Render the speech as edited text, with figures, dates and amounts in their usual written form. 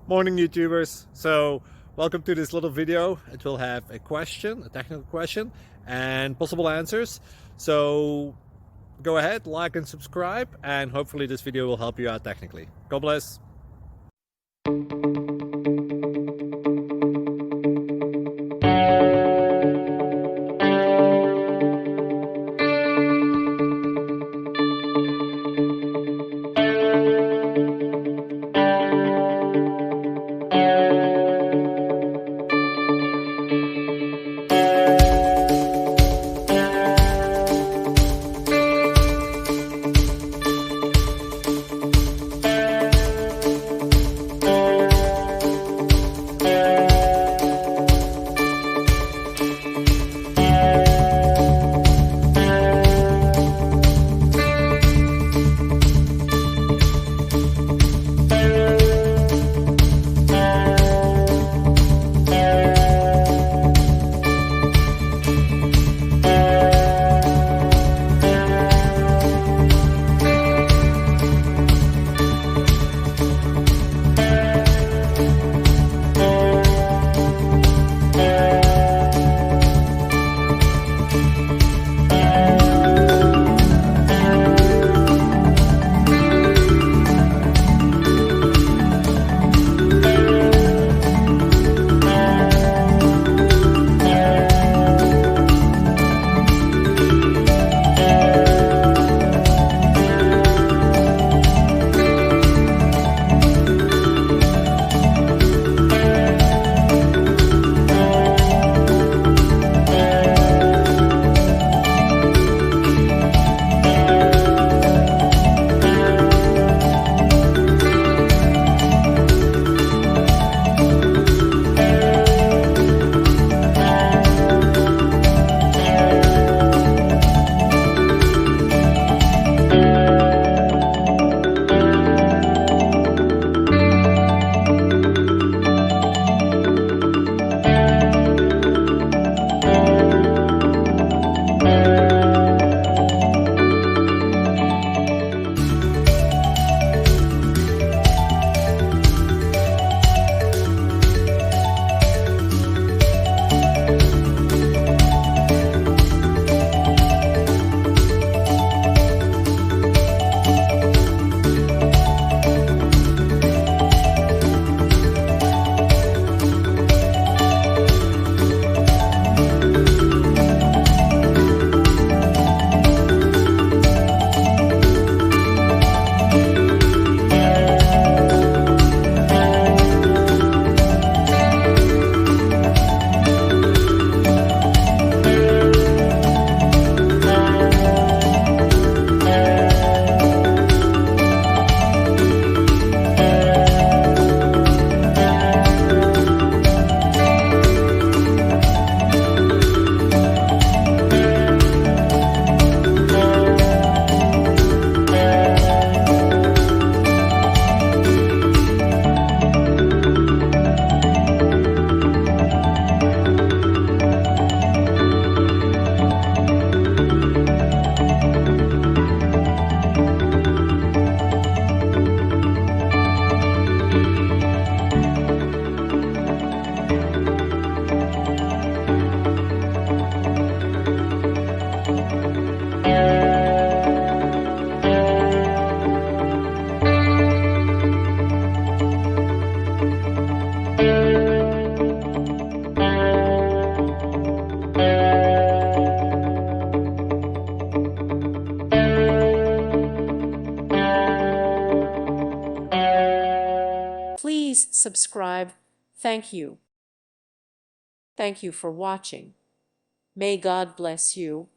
Morning YouTubers. So welcome to this little video. It will have a question, a technical question, and possible answers. So go ahead, like and subscribe, and hopefully this video will help you out technically. God bless. Please subscribe. Thank you. Thank you for watching. May God bless you.